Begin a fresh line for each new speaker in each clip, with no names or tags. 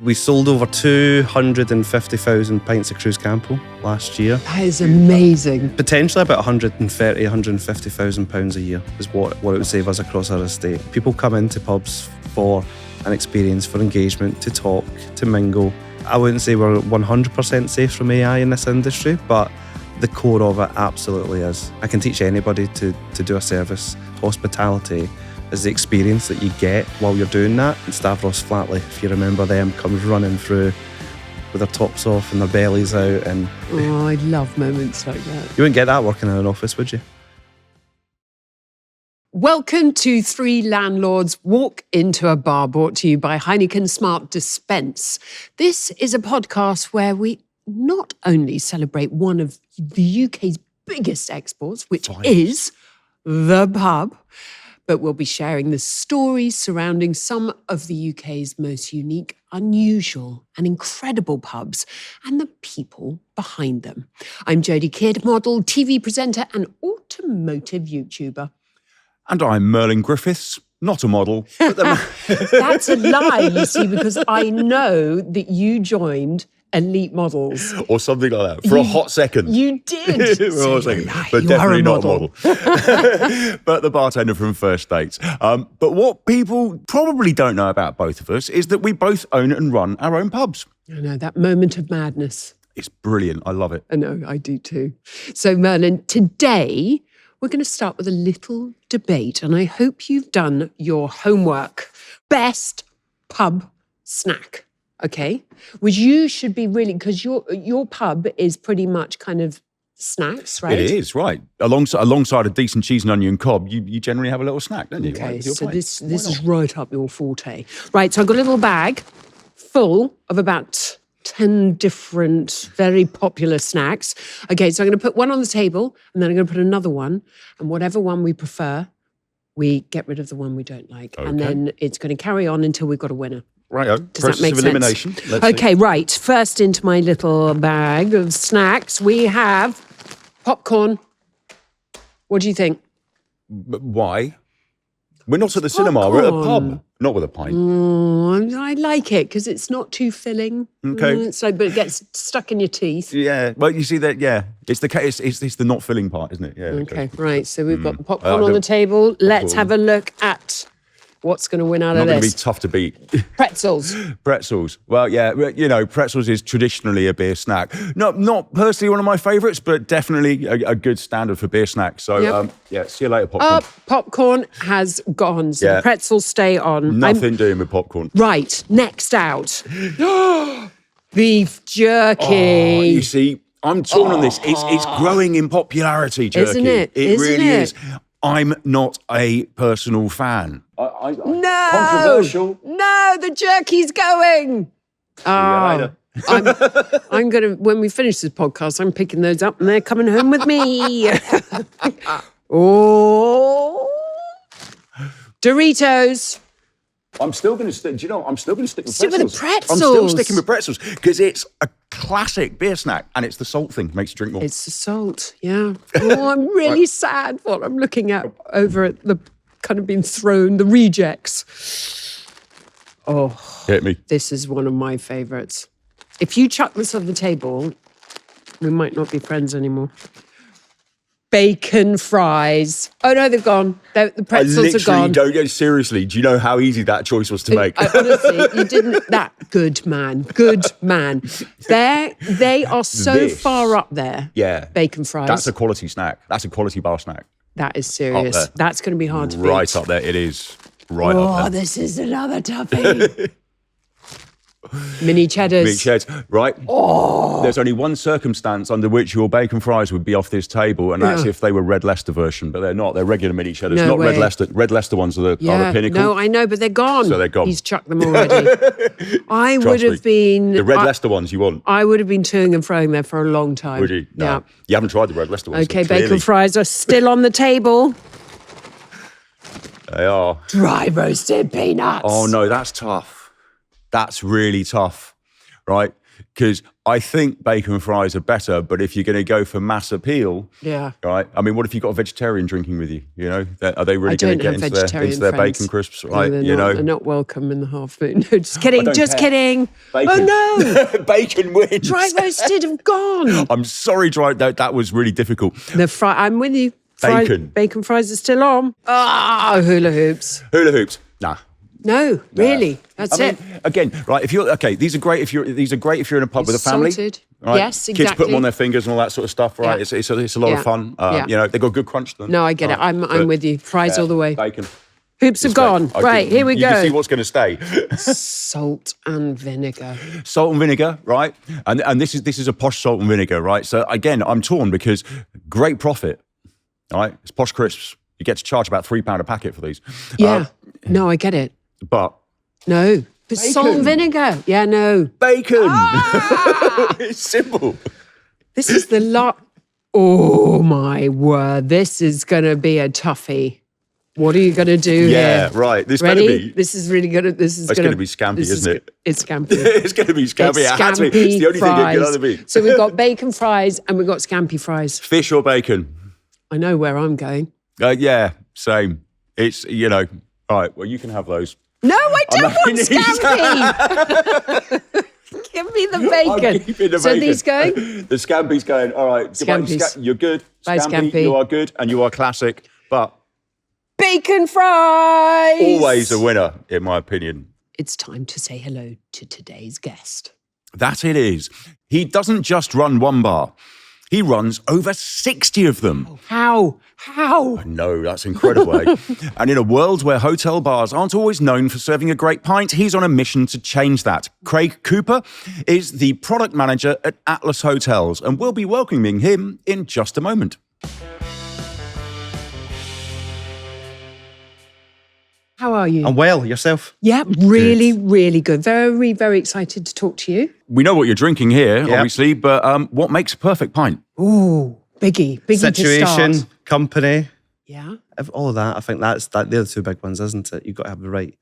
We sold over 250,000 pints of Cruzcampo last year.
That is amazing.
Potentially about 130, 150,000 pounds a year is what it would save us across our estate. People come into pubs for an experience, for engagement, to talk, to mingle. I wouldn't say we're 100% safe from AI in this industry, but the core of it absolutely is. I can teach anybody to do a service. Hospitality is the experience that you get while you're doing that. And Stavros Flatley, if you remember them, comes running through with their tops off and their bellies out. And
oh, I love moments like that.
You wouldn't get that working in an office, would you?
Welcome to Three Landlords Walk into a Bar, brought to you by HEINEKEN SmartDispense. This is a podcast where we not only celebrate one of the UK's biggest exports, which is the pub, but we'll be sharing the stories surrounding some of the UK's most unique, unusual and incredible pubs and the people behind them. I'm Jodie Kidd, model, TV presenter and automotive YouTuber.
And I'm Merlin Griffiths, not a model. But
That's a lie, you see, because I know that you joined Elite Models.
Or something like that, for a hot second.
You did.
For a hot second, but
you
definitely
are a
not a
model.
model. But the bartender from First Dates. But what people probably don't know about both of us is that we both own and run our own pubs.
I know, that moment of madness.
It's brilliant. I love it.
I know, I do too. So Merlin, today we're going to start with a little debate, and I hope you've done your homework. Best pub snack. Okay, which you should be really, because your pub is pretty much kind of snacks, right?
It is, right. Alongside a decent cheese and onion cob, you generally have a little snack, don't you?
Okay,
right?
so this is right up your forte. Right, so I've got a little bag full of about 10 different very popular snacks. Okay, so I'm going to put one on the table, and then I'm going to put another one, and whatever one we prefer, we get rid of the one we don't like. Okay. And then it's going to carry on until we've got a winner.
Righto.
Does that make sense?
Elimination.
Okay, right. First into my little bag of snacks, we have popcorn. What do you think?
But why? We're not at the cinema, we're at a pub. Not with a pint.
I like it because it's not too filling.
Okay.
But it gets stuck in your teeth.
Yeah. Well, you see that, yeah. It's the case. It's the not filling part, isn't it? Yeah.
Okay, right. So we've got the popcorn on the table. Let's have a look at what's going to win out of this.
Not going to be tough to beat.
Pretzels.
Pretzels. Well, yeah, you know, pretzels is traditionally a beer snack. Not personally one of my favourites, but definitely a good standard for beer snacks. So, see you later, popcorn.
Popcorn has gone, so the pretzels stay on.
Nothing doing with popcorn.
Right, next out. Beef jerky.
Oh, you see, I'm torn on this. It's growing in popularity, jerky.
Isn't it?
It really is. I'm not a personal fan.
No!
Controversial.
No, the jerky's going. I'm going to, when we finish this podcast, I'm picking those up and they're coming home with me. Oh. Doritos.
I'm still going to stick. Do you know? I'm still going to stick with
Stick
pretzels.
with the pretzels.
I'm still sticking with pretzels because it's a classic beer snack, and it's the salt thing makes you drink more.
It's the salt. Yeah. Oh, I'm really sad what I'm looking at over at the kind of being thrown, the rejects. Oh,
hit me.
This is one of my favourites. If you chuck this on the table, we might not be friends anymore. Bacon fries. Oh no, they've gone. The pretzels are gone.
Seriously, do you know how easy that choice was to make?
Honestly, you didn't. Good man. They are so far up there.
Yeah.
Bacon fries.
That's a quality snack. That's a quality bar snack.
That is serious. That's going to be hard to beat.
Right up there. It is. Right up there.
Oh, this is another toughie. Mini cheddars.
Right. Oh. There's only one circumstance under which your bacon fries would be off this table, and that's if they were Red Leicester version, but they're not. They're regular mini cheddars, not
way.
Red Leicester. Red Leicester ones are the pinnacle.
No, I know, but they're gone.
So they're gone.
He's chucked them already. I would have been...
The Red Leicester ones you want?
I would have been toing and froing there for a long time.
Would you? No.
Yeah.
You haven't tried the Red Leicester ones.
Okay, bacon fries are still on the table.
They are.
Dry roasted peanuts.
Oh, no, that's tough. That's really tough. Right? Because I think bacon fries are better, but if you're going to go for mass appeal, right? I mean, what if you've got a vegetarian drinking with you? You know, are they really going to get into their bacon crisps, right?
No, they're not welcome in the Half Moon. No, just kidding, kidding.
Bacon.
Oh no,
bacon wins.
Dry roasted have gone.
I'm sorry, that was really difficult.
I'm with you. Bacon fries are still on. Hula hoops.
Hula hoops. Nah.
No, really. That's it.
Again, right? If you're these are great. If you're in a pub with a family.
Salted.
Right?
Yes, exactly.
Kids put them on their fingers and all that sort of stuff, right?
Yeah.
It's a lot of fun. You know, they've got good crunch to them.
No, I get it. I'm with you. Fries all the way.
Bacon.
Hoops have gone. Right, here we go.
You can see what's going to stay.
Salt and vinegar.
Salt and vinegar, right? And this is a posh salt and vinegar, right? So again, I'm torn because great profit, right? It's posh crisps. You get to charge about £3 a packet for these.
Yeah. No, I get it.
But
no. But salt and vinegar. Yeah, no.
Bacon. It's simple.
This is the Oh my word. This is going to be a toughie. What are you going to do here?
Right. This
Ready?
better be.
This is really good.
It's going to be scampi, isn't it?
It's scampi.
It's going to be scampi. It had to be. It's the only thing it can either be.
So we've got bacon fries and we've got scampi fries.
Fish or bacon?
I know where I'm going.
Yeah, same. It's, you know, all right, well, you can have those.
No, I don't want scampi. Give me the bacon.
I'm keeping the
so
bacon.
these going?
The scampi's going, all right.
Scampis.
You're good.
Bye, scampi.
You are good and you are classic, but...
Bacon fries!
Always a winner, in my opinion.
It's time to say hello to today's guest.
That it is. He doesn't just run one bar. He runs over 60 of them.
How?
I know, that's incredible. Eh? And in a world where hotel bars aren't always known for serving a great pint, he's on a mission to change that. Craig Couper is the product manager at Atlas Hotels, and we'll be welcoming him in just a moment.
How are you?
I'm well. Yourself?
Yeah, really, really good. Very, very excited to talk to you.
We know what you're drinking here, obviously, but what makes a perfect pint?
Ooh, biggie
situation,
to start.
Company.
Yeah.
All of that. I think they're the two big ones, isn't it? You've got to have the right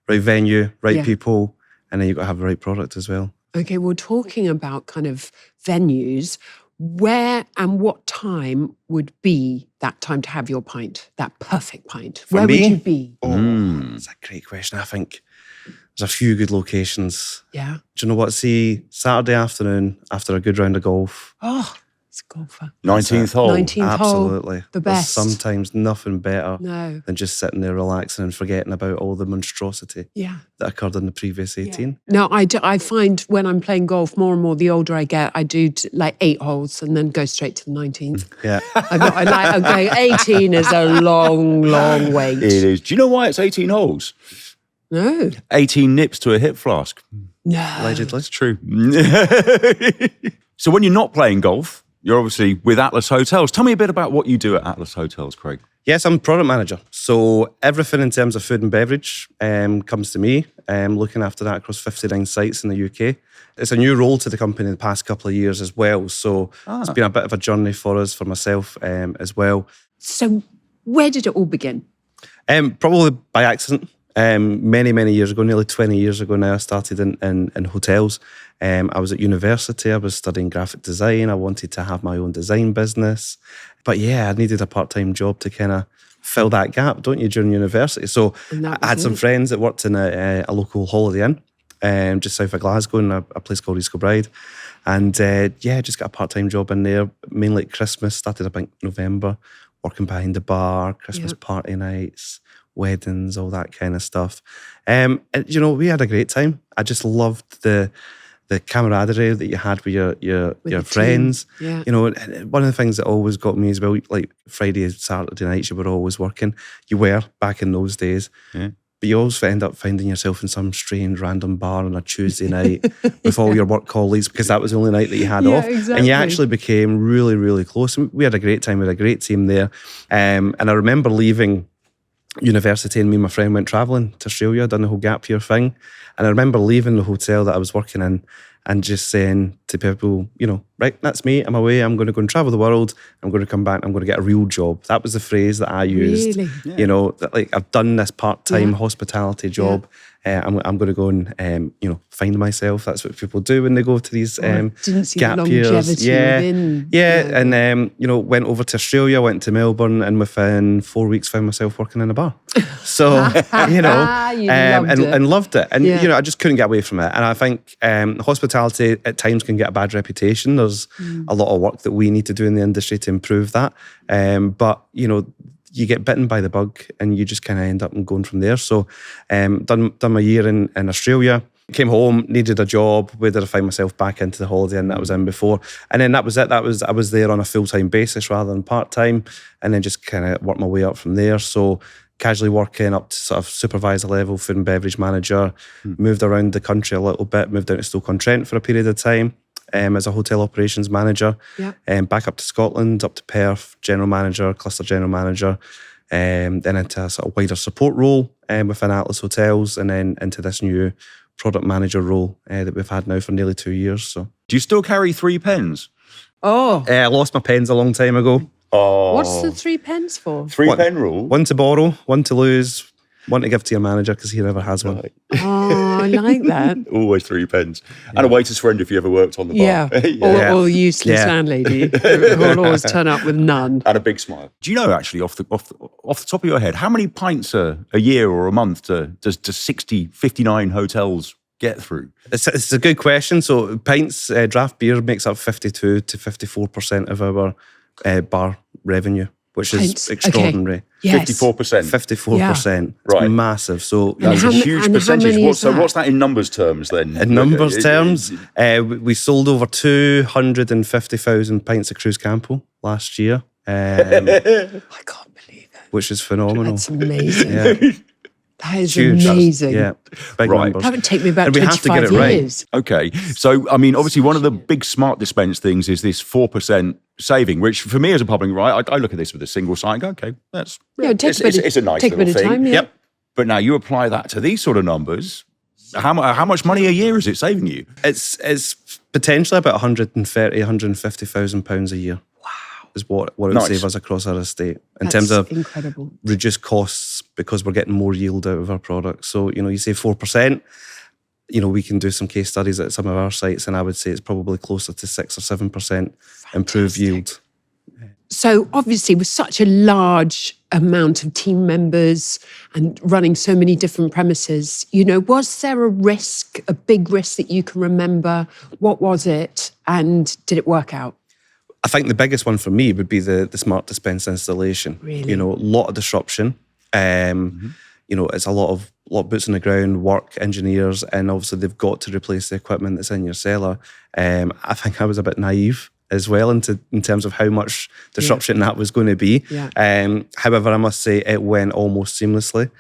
venue, right people, and then you've got to have the right product as well.
Okay, we're talking about kind of venues. Where and what time would be that time to have your pint, that perfect pint? Where would you be?
That's a great question. I think there's a few good locations.
Yeah.
Do you know what? See, Saturday afternoon after a good round of golf.
Oh, it's a golfer.
19th hole.
19th hole.
Absolutely.
The best.
There's sometimes nothing better
than
just sitting there relaxing and forgetting about all the monstrosity that occurred in the previous 18.
No, I find when I'm playing golf, more and more, the older I get, I do like 8 holes and then go straight to the 19th.
Yeah.
I'm going, 18 is a long, long wait.
It is. Do you know why it's 18 holes?
No.
18 nips to a hip flask.
No.
Allegedly.
That's true. So when you're not playing golf, you're obviously with Atlas Hotels. Tell me a bit about what you do at Atlas Hotels, Craig.
Yes, I'm product manager. So everything in terms of food and beverage comes to me. Looking after that across 59 sites in the UK. It's a new role to the company in the past couple of years as well. So it's been a bit of a journey for us, for myself as well.
So where did it all begin?
Probably by accident. Many, many years ago, nearly 20 years ago now, I started in hotels. I was at university, I was studying graphic design. I wanted to have my own design business. But yeah, I needed a part-time job to kind of fill that gap, don't you, during university? So I had some friends that worked in a local Holiday Inn, just south of Glasgow, in a place called East Kilbride. And just got a part-time job in there, mainly at Christmas. Started, I think, November, working behind the bar, Christmas party nights, weddings, all that kind of stuff. And, we had a great time. I just loved the camaraderie that you had with your friends.
Yeah.
One of the things that always got me as well, like Friday, Saturday nights, you were always working. You were back in those days. Yeah. But you always end up finding yourself in some strange random bar on a Tuesday night with all your work colleagues, because that was the only night that you had off.
Exactly.
And you actually became really, really close. And we had a great time. We had a great team there. And I remember leaving university, and me and my friend went travelling to Australia, done the whole gap year thing. And I remember leaving the hotel that I was working in, and just saying to people, right, that's me, I'm away, I'm going to go and travel the world, I'm going to come back, I'm going to get a real job. That was the phrase that I used.
Really?
Yeah.
That, like, I've done this part-time hospitality job. I'm going to go and, find myself. That's what people do when they go to these
didn't see
gap
the
years.
longevity within.
And went over to Australia, went to Melbourne, and within 4 weeks found myself working in a bar. So, and loved it. And, I just couldn't get away from it. And I think hospitality at times can get a bad reputation. There's a lot of work that we need to do in the industry to improve that. But, you get bitten by the bug and you just kind of end up and going from there. So done my year in Australia, came home, needed a job. Where did I find myself? Back into the Holiday Inn that I was in before. And then that was it. I was there on a full-time basis rather than part-time, and then just kind of worked my way up from there. So casually working up to sort of supervisor level, food and beverage manager, moved around the country a little bit, moved down to Stoke-on-Trent for a period of time. As a hotel operations manager, back up to Scotland, up to Perth, general manager, cluster general manager, then into a sort of wider support role within Atlas Hotels, and then into this new product manager role that we've had now for nearly 2 years. So,
Do you still carry 3 pens?
Oh.
I lost my pens a long time ago.
Oh.
What's the 3 pens for?
3 pen rule?
One to borrow, one to lose, one to give to your manager because he never has one.
Oh, I like that.
Always 3 pens. And a waiter's friend if you ever worked on the bar.
Or useless landlady who will always turn up with none.
And a big smile. Do you know, actually, off the top of your head, how many pints a year or a month does 59 hotels get through?
It's a good question. So pints, draft beer makes up 52 to 54% of our bar revenue, which is
Pints.
extraordinary.
Okay. Yes.
54%.
54%. It's
Right.
massive. So
That's a huge percentage.
many is
So
that?
what's that in numbers terms then?
in numbers terms, we sold over 250,000 pints of Cruzcampo last year,
I can't believe it.
which is phenomenal.
That's amazing.
Yeah.
That is
Huge.
amazing.
Yeah, big
Right.
numbers.
That would take me about
And we have to get
25
it right.
years.
Okay. So, I mean, obviously one of the big smart dispense things is this 4% saving, which for me as a public, right, I look at this with a single site and go, okay, that's it's a nice
take a
little
bit of
thing.
time, yeah.
Yep.
But now you apply that to these sort of numbers, how much money a year is it saving you?
It's potentially about 130, 150,000 pounds a year. Wow. Is what it would
Nice.
save us across our estate in
That's
terms of
incredible.
reduced costs because we're getting more yield out of our products. So, you say 4%, we can do some case studies at some of our sites, and I would say it's probably closer to 6 or 7% improved yield.
So obviously with such a large amount of team members and running so many different premises, was there a risk, a big risk that you can remember? What was it? And did it work out?
I think the biggest one for me would be the smart dispense installation.
Really?
A lot of disruption. It's a lot of boots on the ground, work, engineers, and obviously they've got to replace the equipment that's in your cellar. I think I was a bit naive as well in terms of how much disruption that was going to be.
Yeah.
However, I must say it went almost seamlessly.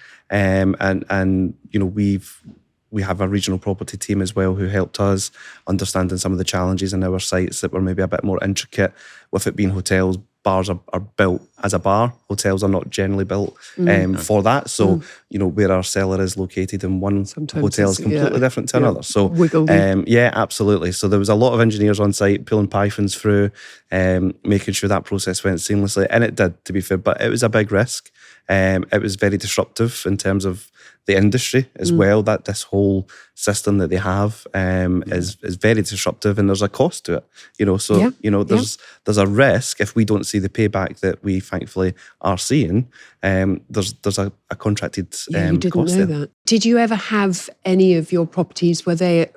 We have a regional property team as well who helped us understanding some of the challenges in our sites that were maybe a bit more intricate, with it being hotels. Bars are built as a bar. Hotels are not generally built for that. So, where our cellar is located in one
Sometimes
hotel is
it's,
completely different to another. So,
wiggledy.
yeah, absolutely. So there was a lot of engineers on site pulling pythons through, making sure that process went seamlessly. And it did, to be fair, but it was a big risk. It was very disruptive in terms of the industry as well, that this whole system that they have is very disruptive, and there's a cost to it. There's a risk if we don't see the payback that we thankfully are seeing. There's a contracted
You didn't
cost
know
there.
that. Did you ever have any of your properties, were they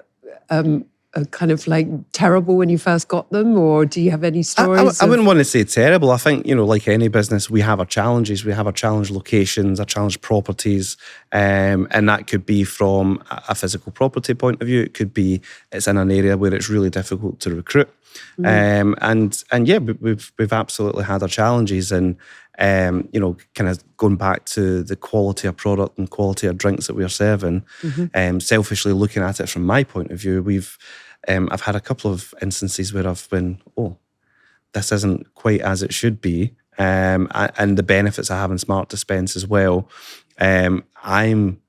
kind of like terrible when you first got them, or do you have any stories?
I wouldn't want to say terrible. I think, like any business, we have our challenges. We have our challenged locations, our challenged properties, and that could be from a physical property point of view. It could be it's in an area where it's really difficult to recruit. And yeah, we've absolutely had our challenges, and kind of going back to the quality of product and quality of drinks that we are serving. Selfishly looking at it from my point of view, I've had a couple of instances where I've been, this isn't quite as it should be, and the benefits of having smart dispense as well. I'm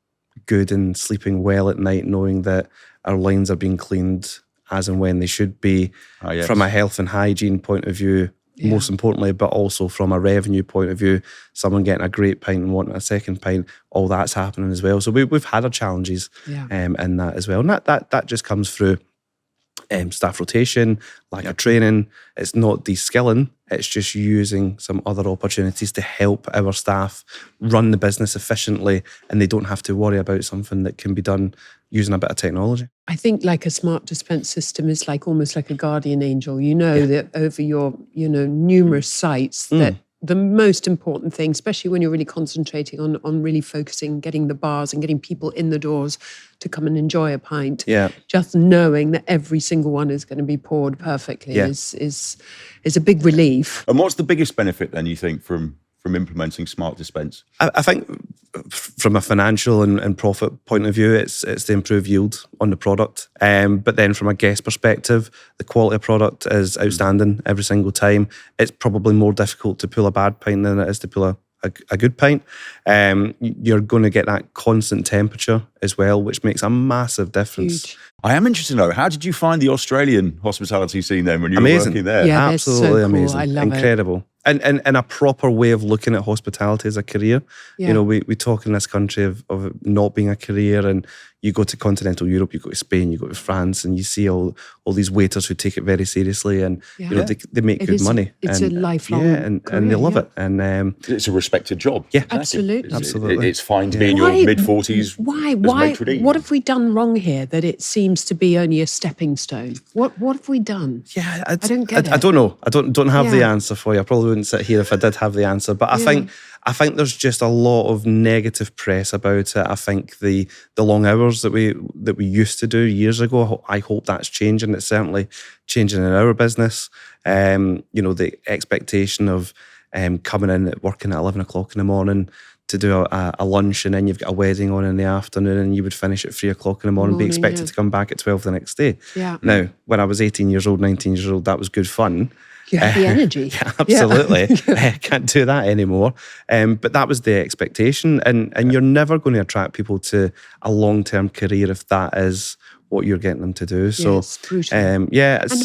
good in sleeping well at night, knowing that our lines are being cleaned as and when they should be,
Yes.
from a health and hygiene point of view, most importantly, but also from a revenue point of view, someone getting a great pint and wanting a second pint, all that's happening as well. So we've had our challenges in that as well. And that just comes through staff rotation, lack of training. It's not de-skilling, it's just using some other opportunities to help our staff run the business efficiently, and they don't have to worry about something that can be done using a bit of technology.
I think like a smart dispense system is like almost like a guardian angel. You know that over your, numerous sites that the most important thing, especially when you're really concentrating on really focusing, getting the bars and getting people in the doors to come and enjoy a pint.
Yeah.
Just knowing that every single one is going to be poured perfectly is a big relief.
And what's the biggest benefit then, you think, from implementing smart dispense?
I think from a financial and profit point of view, it's to improve yield on the product. But then from a guest perspective, the quality of product is outstanding every single time. It's probably more difficult to pull a bad pint than it is to pull a good pint. You're going to get that constant temperature as well, which makes a massive difference.
Huge.
I am interested to know, how did you find the Australian hospitality scene then when you were working there?
Yeah, they're so
absolutely
cool.
amazing.
I love
Incredible. And a proper way of looking at hospitality as a career.
Yeah.
We talk in this country of it not being a career, and you go to continental Europe, you go to Spain, you go to France, and you see all these waiters who take it very seriously, and they make good money.
It's a lifelong
and they love it. And
it's a respected job.
Yeah,
absolutely.
Absolutely.
It's fine to be in your mid-40s.
Why?
What
What have we done wrong here that it seems to be only a stepping stone? What have we done?
Yeah,
I don't get it.
I don't know. I don't have the answer for you. I probably wouldn't sit here if I did have the answer. But I think there's just a lot of negative press about it. I think the long hours that we used to do years ago, I hope that's changing. It's certainly changing in our business. The expectation of coming in at working at 11 o'clock in the morning to do a lunch, and then you've got a wedding on in the afternoon, and you would finish at 3 o'clock in the morning, be expected to come back at 12 the next day.
Yeah.
Now, when I was 18 years old, 19 years old, that was good fun.
You have the energy.
Yeah, absolutely. Can't do that anymore. But that was the expectation. And you're never going to attract people to a long-term career if that is what you're getting them to do. So,
it's brutal.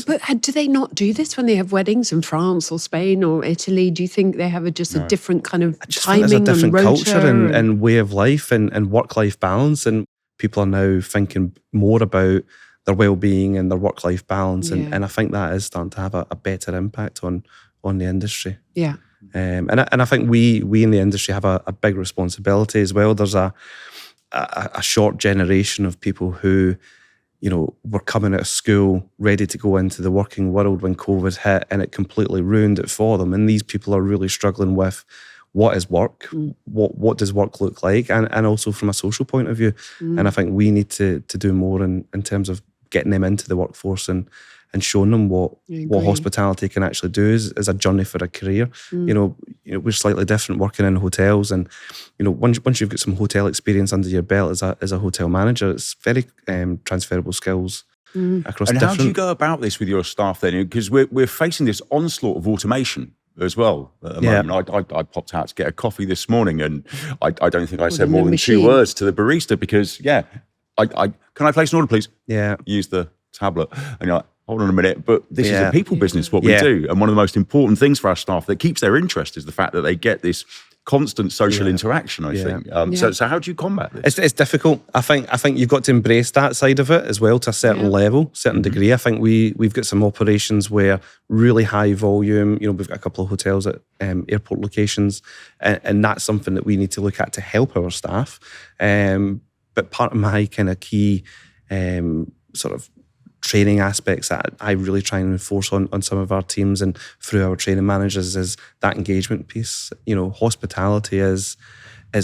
But do they not do this when they have weddings in France or Spain or Italy? Do you think they have a different kind of timing and
there's a different
rota
culture and way of life and work-life balance, and people are now thinking more about their well-being and their work-life balance, and I think that is starting to have a better impact on the industry.
Yeah.
And I think we in the industry have a big responsibility as well. There's a short generation of people who, were coming out of school ready to go into the working world when COVID hit, and it completely ruined it for them. And these people are really struggling with what is work, what does work look like, and also from a social point of view. And I think we need to do more in terms of getting them into the workforce and showing them what hospitality can actually do as a journey for a career. We're slightly different working in hotels, and once you've got some hotel experience under your belt as a hotel manager, it's very transferable skills across
and
different.
how do you go about this with your staff then? Because we're facing this onslaught of automation as well at the moment. I popped out to get a coffee this morning, and I don't think I said more than 2 words to the barista because I can I place an order, please? Yeah. Use the tablet. And you're like, hold on a minute, but this is a people business, what we do. And one of the most important things for our staff that keeps their interest is the fact that they get this constant social interaction, I think. So how do you combat this?
It's difficult. I think you've got to embrace that side of it as well to a certain level, certain degree. I think we've got some operations where really high volume, we've got a couple of hotels at airport locations, and that's something that we need to look at to help our staff. But part of my kind of key sort of training aspects that I really try and enforce on some of our teams and through our training managers is that engagement piece. Hospitality is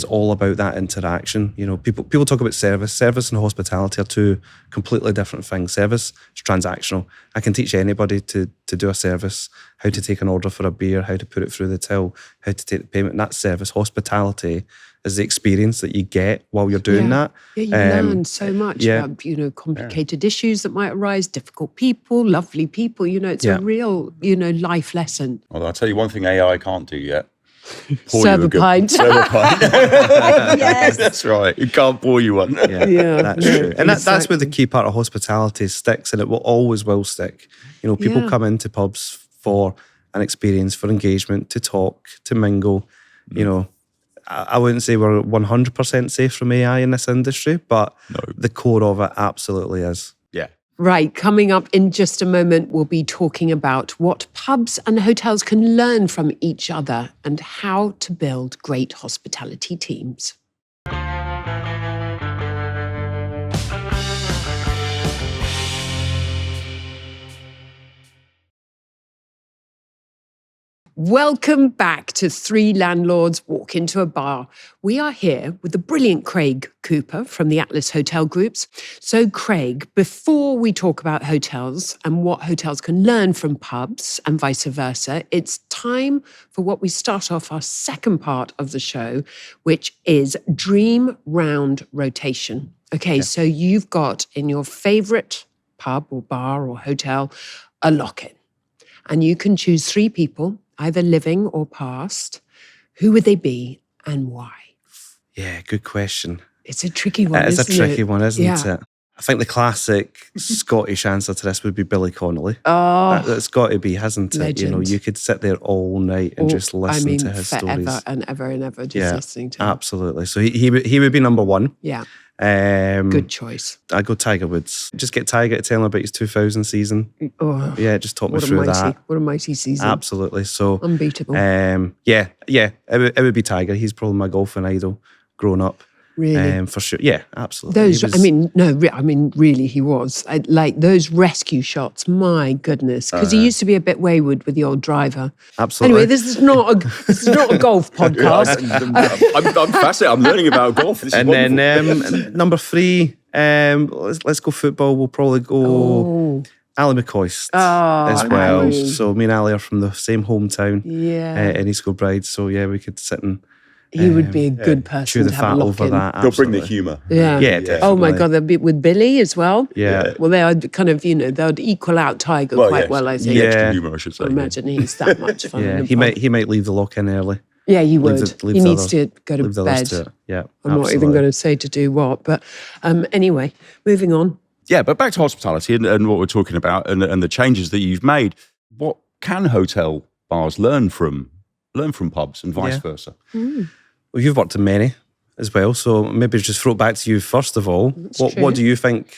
all about that interaction. People talk about service. Service and hospitality are two completely different things. Service is transactional. I can teach anybody to do a service, how to take an order for a beer, how to put it through the till, how to take the payment. And that's service. Hospitality is the experience that you get while you're doing that.
Yeah, you learn so much about, complicated issues that might arise, difficult people, lovely people. It's a real, life lesson.
Although I'll tell you one thing AI can't do yet. Pour
Serve
you
a
good-
pint.
Serve a pint.
Yes.
That's right. You can't pour you one.
Yeah,
That's
no,
true. And that's where the
exactly.
key part of hospitality sticks, and it will always will stick. People
Yeah.
come into pubs for an experience, for engagement, to talk, to mingle. I wouldn't say we're 100% safe from AI in this industry, but the core of it absolutely is.
Yeah.
Right, coming up in just a moment, we'll be talking about what pubs and hotels can learn from each other and how to build great hospitality teams. Welcome back to Three Landlords Walk Into a Bar. We are here with the brilliant Craig Couper from the Atlas Hotel Groups. So, Craig, before we talk about hotels and what hotels can learn from pubs and vice versa, it's time for what we start off our second part of the show, which is Dream Round Rotation. Okay, so you've got in your favourite pub or bar or hotel a lock-in. And you can choose 3 people, either living or past. Who would they be and why?
Yeah, good question.
It's a tricky one,
It's a
isn't
tricky
it?
one, isn't
Yeah.
it? I think the classic Scottish answer to this would be Billy Connolly.
Oh,
That's got to be, hasn't it?
legend.
You could sit there all night and just listen to his
forever
stories.
and ever and ever, just listening to him.
Absolutely. So he would be number one.
Yeah,
Um,
good choice.
I'd go Tiger Woods. Just get Tiger to tell him about his 2000 season.
Oh,
Yeah, just talk me
what a
through
mighty,
that.
what a mighty season.
Absolutely. So,
Unbeatable.
yeah, it would be Tiger. He's probably my golfing idol growing up.
Really?
For sure. Yeah, absolutely.
Those,
He was-
really, he was. Like those rescue shots, my goodness. Because he used to be a bit wayward with the old driver.
Absolutely.
Anyway, this is not a golf podcast.
I'm fascinated. I'm learning about golf. This is
And
wonderful.
then number 3, let's go football. We'll probably go Ali McCoist as well.
Ali.
So me and Ali are from the same hometown
Yeah.
in East Kilbride. So yeah, we could sit and
He would be a good
chew
person
the
to have
fat
a lock
over
in.
that.
They'll bring the
absolutely.
humour.
Yeah.
Yeah,
Oh my
definitely.
God, they'll be with Billy as well.
Yeah.
Well, they are kind of, they'd equal out Tiger quite well, I think.
The
Yeah.
extra humour, I should say.
I imagine he's that much fun.
Yeah,
in a
he
pub.
might leave the lock in early.
Yeah, he would.
leave
He
the
needs
others-
to go to
leave the others
bed.
to it. Yeah,
I'm not even going to say to do what. But anyway, moving on.
Yeah, but back to hospitality and what we're talking about and the changes that you've made. What can hotel bars learn from pubs and vice
Yeah.
versa?
Well, you've worked in many as well, so maybe just throw it back to you first of all.
true.
What do you think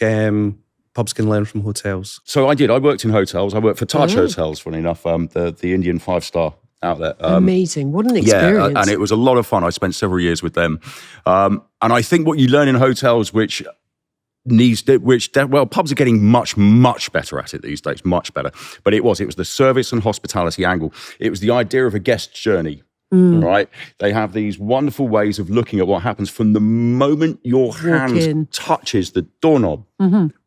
pubs can learn from hotels?
So I worked in hotels. I worked for Taj Hotels, funny enough, the Indian 5-star outlet.
Amazing. What an experience.
Yeah, and it was a lot of fun. I spent several years with them. And I think what you learn in hotels, pubs are getting much, much better at it these days, much better. But it was the service and hospitality angle. It was the idea of a guest journey, right? They have these wonderful ways of looking at what happens from the moment your hand
in.
touches the doorknob,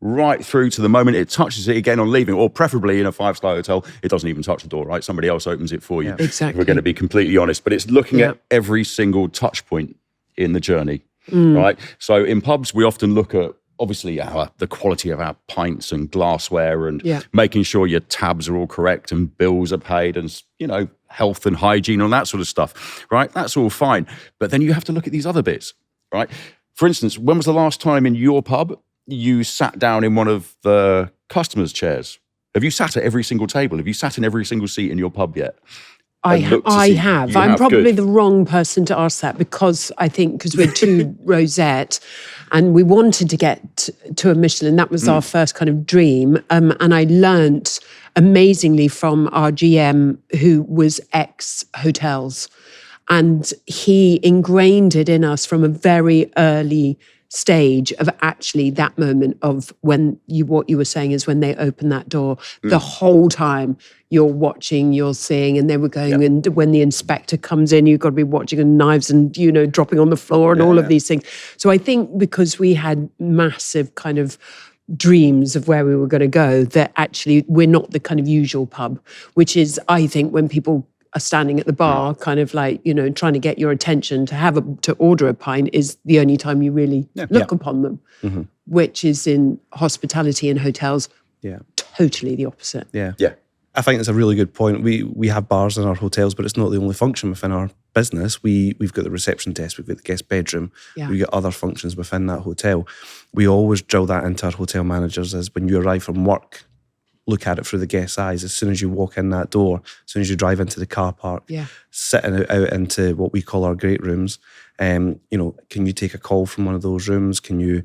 right through to the moment it touches it again on leaving, or preferably in a 5-star hotel, it doesn't even touch the door, right? Somebody else opens it for you.
Exactly.
If we're going to be completely honest, but it's looking at every single touch point in the journey, right? So in pubs, we often look at obviously the quality of our pints and glassware and making sure your tabs are all correct and bills are paid and, health and hygiene and that sort of stuff, right? That's all fine. But then you have to look at these other bits, right? For instance, when was the last time in your pub you sat down in one of the customers' chairs? Have you sat at every single table? Have you sat in every single seat in your pub yet?
I
and look to
have.
see-
I'm
you have,
probably
good.
the wrong person to ask that because we're two Rosette and we wanted to get to a Michelin. That was our first kind of dream. And I learnt amazingly from our GM who was ex-hotels. And he ingrained it in us from a very early stage of actually that moment of what you were saying is when they open that door, the whole time you're watching, you're seeing, and they were going, and when the inspector comes in, you've got to be watching, and knives and, dropping on the floor and all of these things. So I think because we had massive kind of dreams of where we were going to go, that actually we're not the kind of usual pub, which is, I think, when people are standing at the bar, kind of like, trying to get your attention to order a pint is the only time you really look upon them, which is in hospitality and hotels, totally the opposite.
Yeah.
Yeah.
I think it's a really good point. We have bars in our hotels, but it's not the only function within our business, we've got the reception desk, we've got the guest bedroom, we've got other functions within that hotel. We always drill that into our hotel managers as when you arrive from work, look at it through the guest's eyes. As soon as you walk in that door, as soon as you drive into the car park, sitting out into what we call our great rooms, can you take a call from one of those rooms? Can you,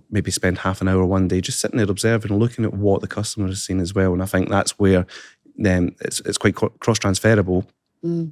maybe spend half an hour one day just sitting there observing and looking at what the customer is seeing as well? And I think that's where it's quite cross-transferable,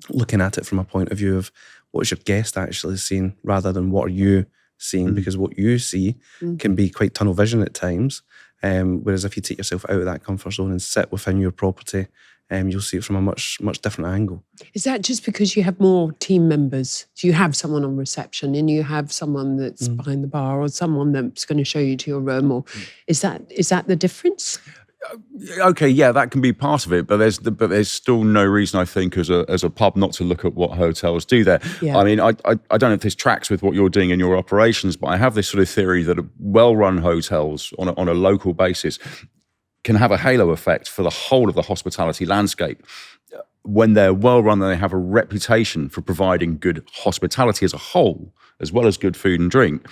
looking at it from a point of view of what is your guest actually seeing rather than what are you seeing, because what you see can be quite tunnel vision at times. Whereas if you take yourself out of that comfort zone and sit within your property, you'll see it from a much different angle.
Is that just because you have more team members? Do you have someone on reception and you have someone that's behind the bar or someone that's going to show you to your room? Or is that the difference?
Okay, yeah, that can be part of it, but there's still no reason, I think, as a pub not to look at what hotels do there. Yeah. I mean, I don't know if this tracks with what you're doing in your operations, but I have this sort of theory that well-run hotels on a local basis can have a halo effect for the whole of the hospitality landscape. When they're well-run and they have a reputation for providing good hospitality as a whole, as well as good food and drink,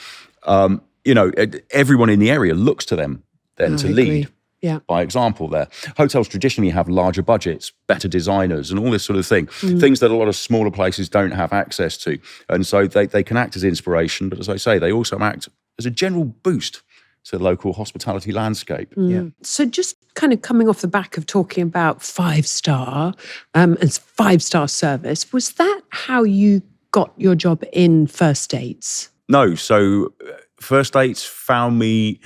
everyone in the area looks to them then to lead. Yeah. By example there. Hotels traditionally have larger budgets, better designers and all this sort of thing. Things that a lot of smaller places don't have access to. And so they can act as inspiration, but as I say, they also act as a general boost to the local hospitality landscape. Yeah.
So just kind of coming off the back of talking about 5-star and 5-star service, was that how you got your job in First Dates?
No. So First Dates found me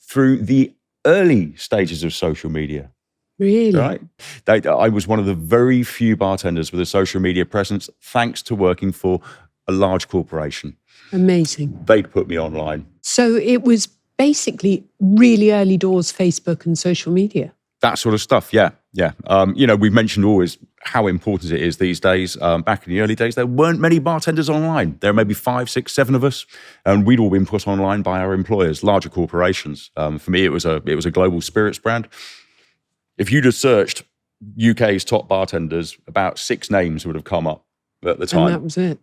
through the early stages of social media.
Really?
Right. I was one of the very few bartenders with a social media presence, thanks to working for a large corporation.
Amazing.
They'd put me online.
So it was basically really early doors Facebook and social media.
That sort of stuff, yeah. We've mentioned always how important it is these days. Back in the early days, there weren't many bartenders online. There were maybe 5, 6, 7 of us, and we'd all been put online by our employers, larger corporations. For me, it was a global spirits brand. If you just searched UK's top bartenders, about 6 names would have come up at the time.
And that was it.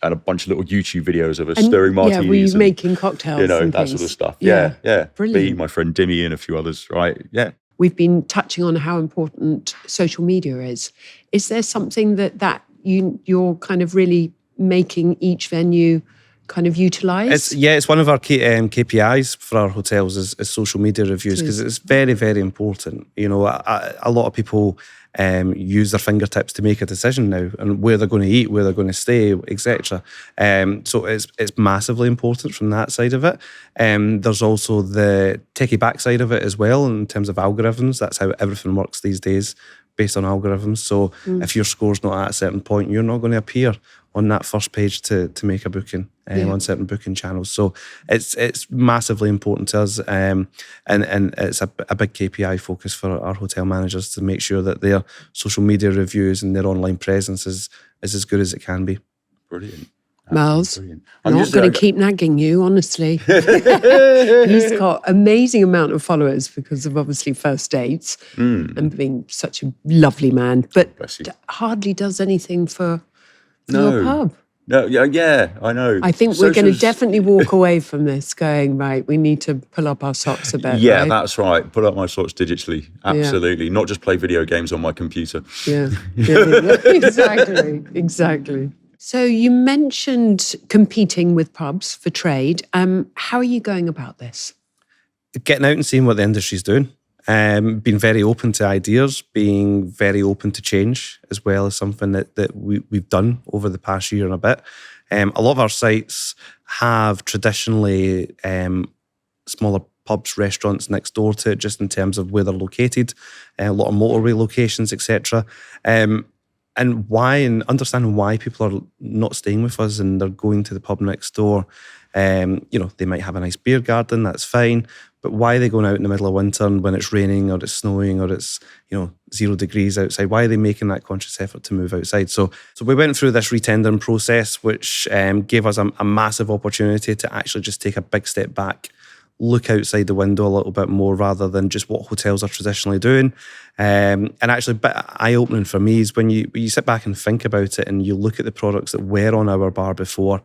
And a bunch of little YouTube videos of us stirring martinis.
Yeah, were you making cocktails and
that
things?
Sort of stuff. Yeah.
Brilliant.
Me, my friend Dimmy and a few others, right? Yeah.
We've been touching on how important social media is. Is there something that you're kind of really making each venue kind of utilise?
It's one of our KPIs for our hotels is social media reviews, because it's very, very important. A lot of people use their fingertips to make a decision now and where they're going to eat, where they're going to stay, etc. So it's massively important from that side of it. There's also the techie backside of it as well in terms of algorithms. That's how everything works these days, based on algorithms. So if your score's not at a certain point, you're not going to appear on that first page to make a booking on certain booking channels. So it's massively important to us, and it's a big KPI focus for our hotel managers to make sure that their social media reviews and their online presence is as good as it can be.
Brilliant.
Miles, I'm not going to keep nagging you, honestly. He's got amazing amount of followers because of obviously First Dates and being such a lovely man, but hardly does anything for your pub.
No, yeah, I know.
I think we're going to definitely walk away from this going, right, we need to pull up our socks a bit.
Yeah,
right?
That's right. Pull up my socks digitally. Absolutely. Not just play video games on my computer.
Yeah. Exactly. So you mentioned competing with pubs for trade. How are you going about this?
Getting out and seeing what the industry's doing. Being very open to ideas, being very open to change as well is something that we've done over the past year and a bit. A lot of our sites have traditionally smaller pubs, restaurants next door to it, just in terms of where they're located, a lot of motorway locations, etc. And why, and understanding why people are not staying with us and they're going to the pub next door. They might have a nice beer garden, that's fine. But why are they going out in the middle of winter and when it's raining or it's snowing or it's 0 degrees outside? Why are they making that conscious effort to move outside? So we went through this retendering process, which gave us a massive opportunity to actually just take a big step back, look outside the window a little bit more rather than just what hotels are traditionally doing. And actually, a bit eye-opening for me is when you sit back and think about it and you look at the products that were on our bar before.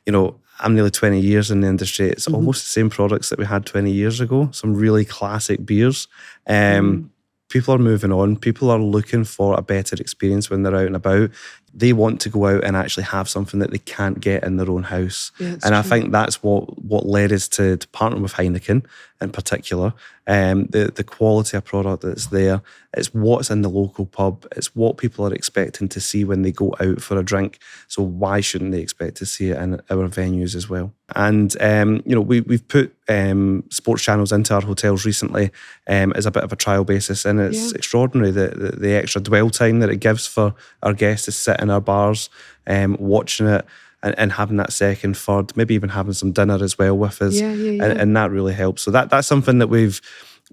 You know, I'm nearly 20 years in the industry. It's almost the same products that we had 20 years ago. Some really classic beers. People are moving on. People are looking for a better experience when they're out and about. They want to go out and actually have something that they can't get in their own house.
Yeah,
and I think that's what led us to partner with Heineken in particular. The quality of product that's there. It's what's in the local pub. It's what people are expecting to see when they go out for a drink. So why shouldn't they expect to see it in our venues as well? And, we've put sports channels into our hotels recently as a bit of a trial basis. And it's extraordinary, the extra dwell time that it gives for our guests to sit in our bars, watching it and having that second, third, maybe even having some dinner as well with us. And that really helps. So that's something that we've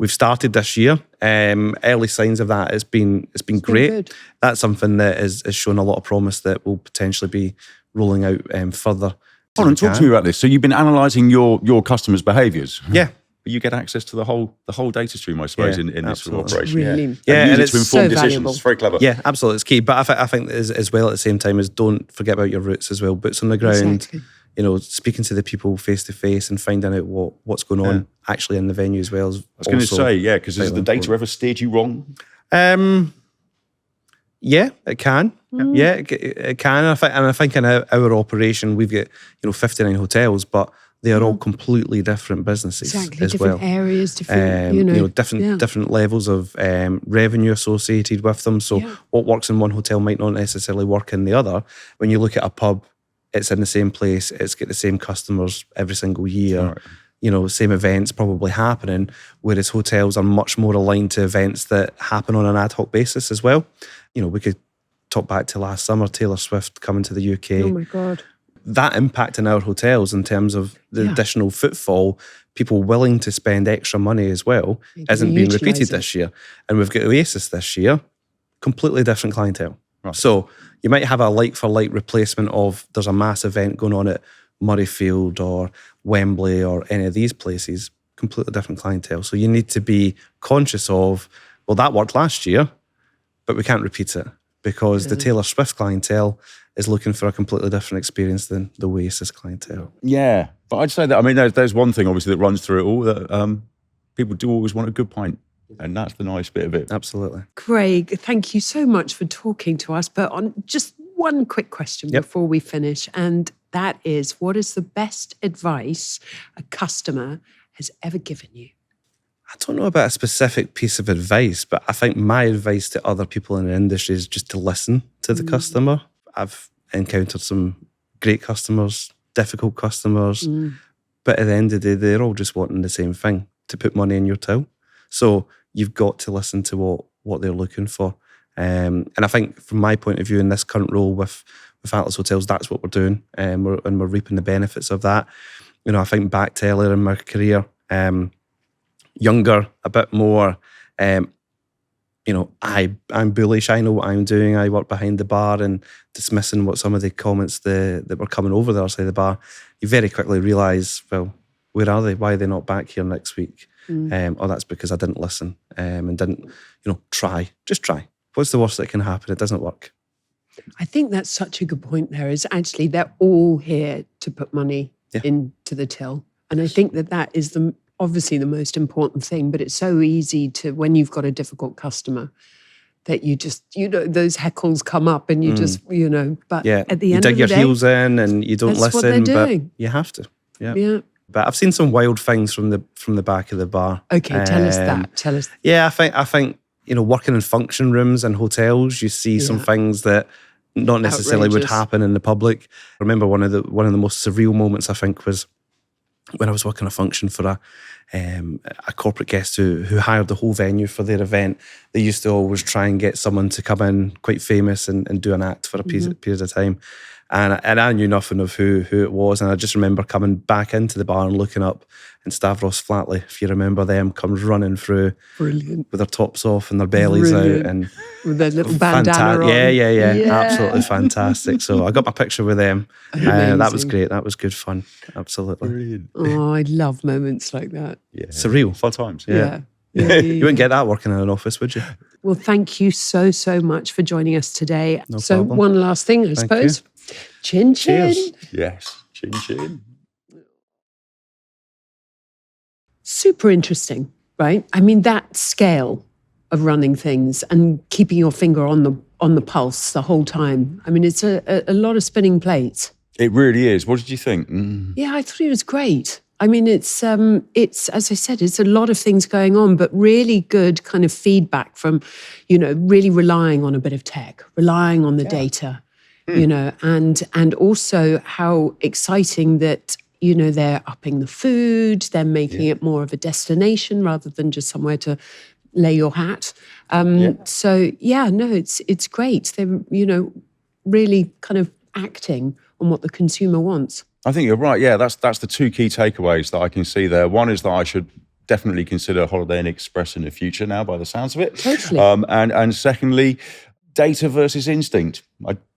started this year. Early signs of that, it's been great.
Good.
That's something that has shown a lot of promise that will potentially be rolling out further.
Hold on, talk to me about this. So you've been analysing your customers' behaviours.
Yeah.
But you get access to the whole data stream, I suppose, in this sort of operation.
Really.
And use it to inform
so
decisions.
valuable.
It's very clever.
Yeah, absolutely. It's key. But I think as well at the same time is don't forget about your roots as well. Boots on the ground,
Exactly.
Speaking to the people face to face and finding out what's going on actually in the venue as well.
I was going to say, because has the data ever steered you wrong?
Yeah, it can. Yeah, it can. I think in our operation, we've got 59 hotels, but they are all completely different businesses
Exactly,
as
different
well.
areas, different,
different levels of revenue associated with them. So what works in one hotel might not necessarily work in the other. When you look at a pub, it's in the same place, it's got the same customers every single year. Right. Same events probably happening, whereas hotels are much more aligned to events that happen on an ad hoc basis as well. We could talk back to last summer, Taylor Swift coming to the UK.
Oh my God.
That impact in our hotels in terms of the additional footfall, people willing to spend extra money as well, isn't being repeated this year. And we've got Oasis this year, completely different clientele. Right. So you might have a like-for-like replacement of there's a mass event going on at Murrayfield or Wembley or any of these places, completely different clientele. So you need to be conscious of, well, that worked last year, but we can't repeat it because the Taylor Swift clientele is looking for a completely different experience than the Oasis clientele.
Yeah, but I'd say that, I mean, there's one thing obviously that runs through it all, that people do always want a good pint. And that's the nice bit of it.
Absolutely.
Craig, thank you so much for talking to us. But on just one quick question before we finish, and that is, what is the best advice a customer has ever given you?
I don't know about a specific piece of advice, but I think my advice to other people in the industry is just to listen to the customer. I've encountered some great customers, difficult customers, but at the end of the day, they're all just wanting the same thing, to put money in your till. So you've got to listen to what they're looking for. And I think from my point of view in this current role with Atlas Hotels, that's what we're doing. And we're reaping the benefits of that. I think back to earlier in my career, younger, a bit more, I'm bullish, I know what I'm doing, I work behind the bar, and dismissing what some of the comments that were coming over the other side of the bar, you very quickly realise, well, where are they? Why are they not back here next week? That's because I didn't listen and didn't, try. Just try. What's the worst that can happen? It doesn't work.
I think that's such a good point there, is actually they're all here to put money into the till. And I think that is obviously the most important thing, but it's so easy to, when you've got a difficult customer, that you just, those heckles come up and you just, but at the end of the day, you
dig your heels in and you don't listen,
what they're doing.
But you have to. Yeah. But I've seen some wild things from the back of the bar.
Okay, tell us that. Tell us.
Yeah, I think working in function rooms and hotels, you see some things that not necessarily would happen in the public. I remember one of the most surreal moments I think was when I was working a function for a corporate guest who hired the whole venue for their event. They used to always try and get someone to come in quite famous and do an act for a period of time. And I knew nothing of who it was. And I just remember coming back into the bar and looking up, and Stavros Flatley, if you remember them, comes running through.
Brilliant.
With their tops off and their bellies out. And
with their little bandana on.
Yeah. Absolutely fantastic. So I got my picture with them. That was great. That was good fun. Absolutely.
Brilliant.
Oh, I love moments like that.
Yeah.
Surreal.
Fun times.
Yeah.
You wouldn't get that working in an office, would you?
Well, thank you so much for joining us today.
No
so
problem.
one last thing, I suppose. Chin chin.
Cheers.
Yes. Chin chin.
Super interesting, right? I mean, that scale of running things and keeping your finger on the pulse the whole time. I mean, it's a lot of spinning plates.
It really is. What did you think?
Yeah, I thought it was great. I mean, it's as I said, it's a lot of things going on, but really good kind of feedback from, really relying on a bit of tech, relying on the data, and also how exciting that, they're upping the food, they're making it more of a destination rather than just somewhere to lay your hat. So, it's great. They're, really kind of acting on what the consumer wants.
I think you're right. Yeah, that's the two key takeaways that I can see there. One is that I should definitely consider Holiday Inn Express in the future now, by the sounds of it.
Totally.
And secondly, data versus instinct.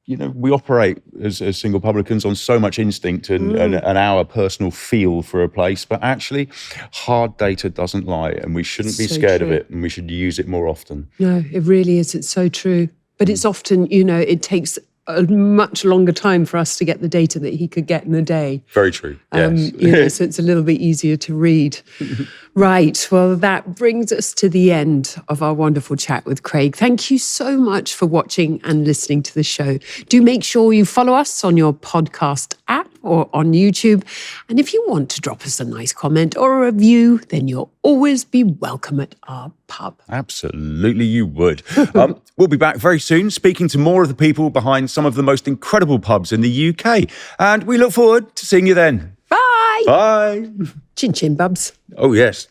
We operate as single publicans on so much instinct and our personal feel for a place, but actually hard data doesn't lie, and we shouldn't be scared of it, and we should use it more often.
No, it really is. It's so true. But it's often, it takes a much longer time for us to get the data that he could get in a day.
Very true, yes.
So it's a little bit easier to read. Right, well, that brings us to the end of our wonderful chat with Craig. Thank you so much for watching and listening to the show. Do make sure you follow us on your podcast app or on YouTube. And if you want to drop us a nice comment or a review, then you'll always be welcome at our pub.
Absolutely, you would. We'll be back very soon speaking to more of the people behind some of the most incredible pubs in the UK. And we look forward to seeing you then.
Bye.
Bye.
Chin chin, bubs.
Oh, yes.